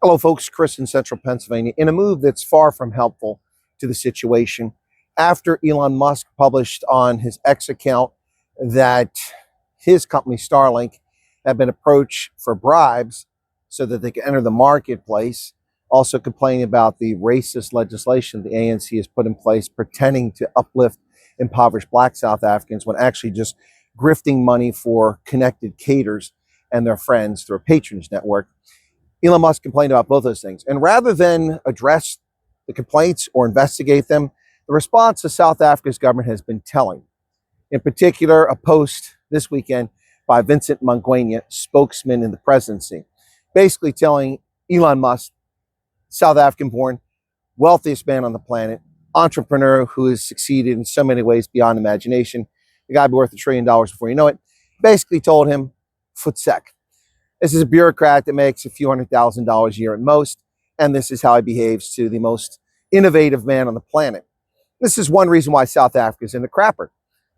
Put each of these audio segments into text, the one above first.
Hello, folks. Chris in central Pennsylvania. In a move that's far from helpful to the situation, after Elon Musk published on his X account that his company, Starlink, had been approached for bribes so that they could enter the marketplace, also complaining about the racist legislation the ANC has put in place, pretending to uplift impoverished Black South Africans when actually just grifting money for connected caters and their friends through a patronage network. Elon Musk complained about both those things. And rather than address the complaints or investigate them, the response to South Africa's government has been telling. In particular, a post this weekend by Vincent Mangwenya, spokesman in the presidency, basically telling Elon Musk, South African-born, wealthiest man on the planet, entrepreneur who has succeeded in so many ways beyond imagination, the guy be worth $1 trillion before you know it, basically told him, Voetsek. This is a bureaucrat that makes a few $100,000 a year at most, and this is how he behaves to the most innovative man on the planet. This is one reason why South Africa is in the crapper,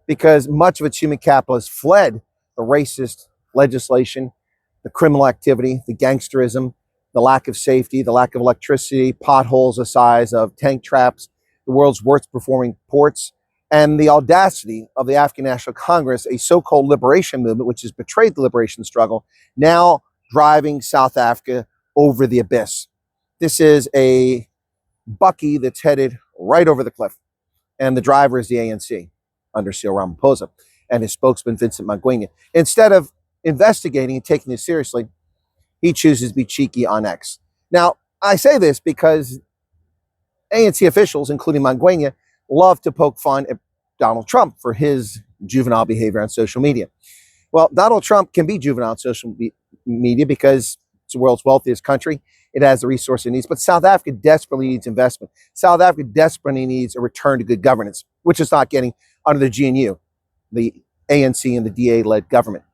because much of its human capital has fled the racist legislation, the criminal activity, the gangsterism, the lack of safety, the lack of electricity, potholes the size of tank traps, the world's worst performing ports, and the audacity of the African National Congress, a so-called liberation movement, which has betrayed the liberation struggle, now driving South Africa over the abyss. This is a bucky that's headed right over the cliff. And the driver is the ANC under Cyril Ramaphosa and his spokesman, Vincent Mangwenya. Instead of investigating and taking this seriously, he chooses to be cheeky on X. Now, I say this because ANC officials, including Mangwenya, love to poke fun at Donald Trump for his juvenile behavior on social media. Well, Donald Trump can be juvenile on social media because it's the world's wealthiest country. It has the resources it needs, but South Africa desperately needs investment. South Africa desperately needs a return to good governance, which it's not getting under the GNU, the ANC and the DA-led government.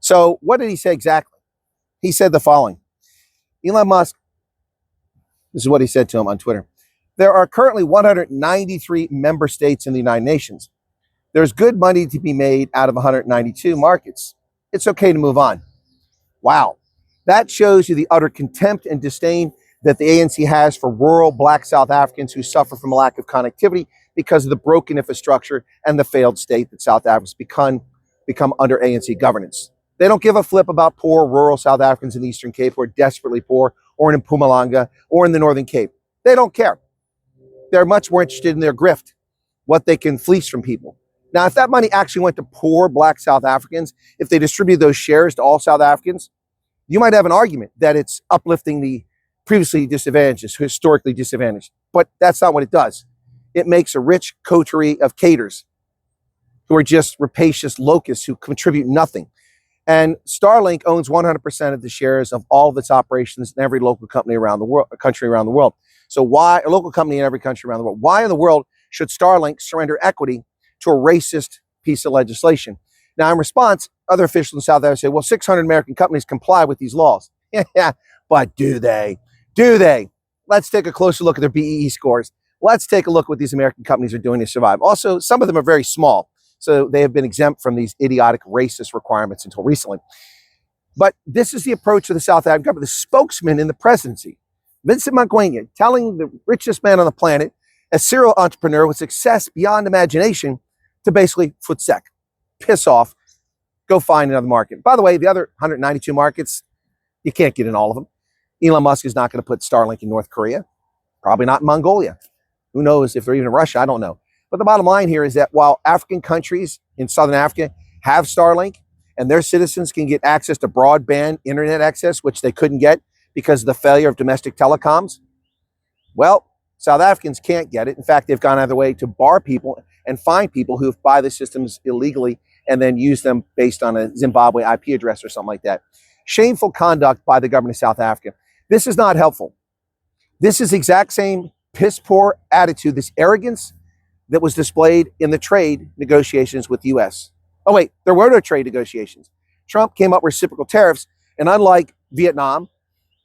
So what did he say exactly? He said the following. Elon Musk, this is what he said to him on Twitter. There are currently 193 member states in the United Nations. There's good money to be made out of 192 markets. It's okay to move on. Wow. That shows you the utter contempt and disdain that the ANC has for rural Black South Africans who suffer from a lack of connectivity because of the broken infrastructure and the failed state that South Africa's become under ANC governance. They don't give a flip about poor rural South Africans in the Eastern Cape who are desperately poor, or in Mpumalanga, or in the Northern Cape. They don't care. They're much more interested in their grift, what they can fleece from people. Now, if that money actually went to poor Black South Africans, if they distribute those shares to all South Africans, you might have an argument that it's uplifting the previously disadvantaged, historically disadvantaged. But that's not what it does. It makes a rich coterie of caters who are just rapacious locusts who contribute nothing. And Starlink owns 100% of the shares of all of its operations in every local company around the world, country around the world. So why a local company in every country around the world? Why in the world should Starlink surrender equity to a racist piece of legislation? Now, in response, other officials in South Africa say, well, 600 American companies comply with these laws. Yeah, but do they? Do they? Let's take a closer look at their BEE scores. Let's take a look at what these American companies are doing to survive. Also, some of them are very small, so they have been exempt from these idiotic racist requirements until recently. But this is the approach of the South African government. The spokesman in the presidency, Vincent Mangwenya, telling the richest man on the planet, a serial entrepreneur with success beyond imagination, to basically Voetsek, piss off, go find another market. By the way, the other 192 markets, you can't get in all of them. Elon Musk is not going to put Starlink in North Korea, probably not in Mongolia. Who knows if they're even in Russia? I don't know. But the bottom line here is that while African countries in Southern Africa have Starlink and their citizens can get access to broadband internet access, which they couldn't get because of the failure of domestic telecoms, well, South Africans can't get it. In fact, they've gone out of their way to bar people and find people who buy the systems illegally and then use them based on a Zimbabwe IP address or something like that. Shameful conduct by the government of South Africa. This is not helpful. This is the exact same piss poor attitude, this arrogance that was displayed in the trade negotiations with the U.S. Oh, wait, there were no trade negotiations. Trump came up with reciprocal tariffs, and unlike Vietnam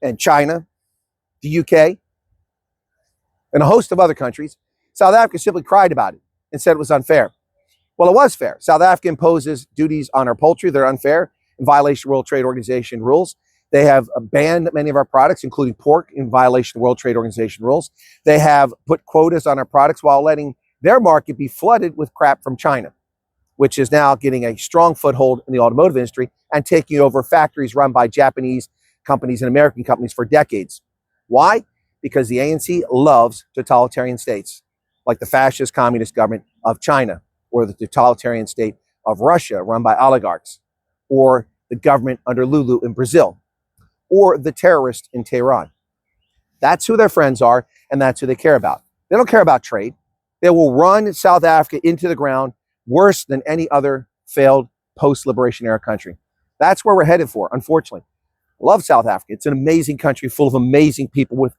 and China, the UK, and a host of other countries, South Africa simply cried about it and said it was unfair. Well, it was fair. South Africa imposes duties on our poultry that are unfair, in violation of World Trade Organization rules. They have banned many of our products, including pork, in violation of World Trade Organization rules. They have put quotas on our products while letting their market be flooded with crap from China, which is now getting a strong foothold in the automotive industry and taking over factories run by Japanese companies and American companies for decades. Why? Because the ANC loves totalitarian states, like the fascist communist government of China, or the totalitarian state of Russia, run by oligarchs, or the government under Lulu in Brazil, or the terrorists in Tehran. That's who their friends are, and that's who they care about. They don't care about trade. They will run South Africa into the ground worse than any other failed post-liberation era country. That's where we're headed for, unfortunately. I love South Africa. It's an amazing country full of amazing people with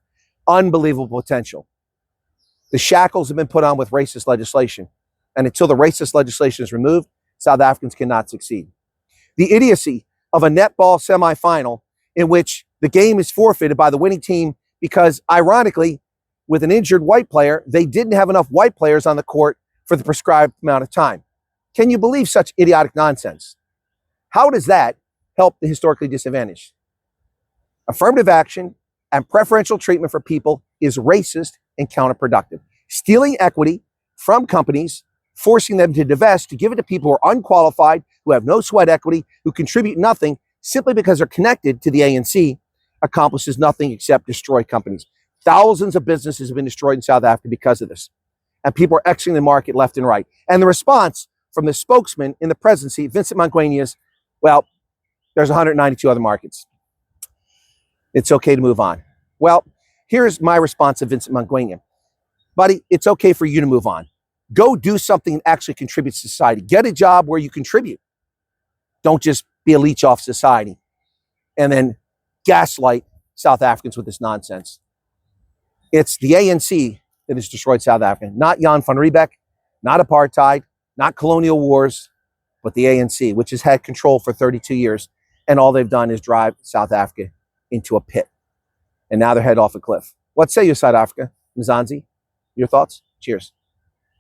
unbelievable potential. The shackles have been put on with racist legislation, and until the racist legislation is removed, South Africans cannot succeed. The idiocy of a netball semifinal in which the game is forfeited by the winning team because, ironically, with an injured white player, they didn't have enough white players on the court for the prescribed amount of time. Can you believe such idiotic nonsense? How does that help the historically disadvantaged? Affirmative action and preferential treatment for people is racist and counterproductive. Stealing equity from companies, forcing them to divest, to give it to people who are unqualified, who have no sweat equity, who contribute nothing, simply because they're connected to the ANC, accomplishes nothing except destroy companies. Thousands of businesses have been destroyed in South Africa because of this. And people are exiting the market left and right. And the response from the spokesman in the presidency, Vincent Mangwenya, is, well, there's 192 other markets. It's okay to move on. Well, here's my response to Vincent Mangwenya. Buddy, it's okay for you to move on. Go do something that actually contributes to society. Get a job where you contribute. Don't just be a leech off society and then gaslight South Africans with this nonsense. It's the ANC that has destroyed South Africa, not Jan van Riebeck, not apartheid, not colonial wars, but the ANC, which has had control for 32 years. And all they've done is drive South Africa into a pit. And now they're headed off a cliff. What say you, South Africa? Mzansi, your thoughts? Cheers.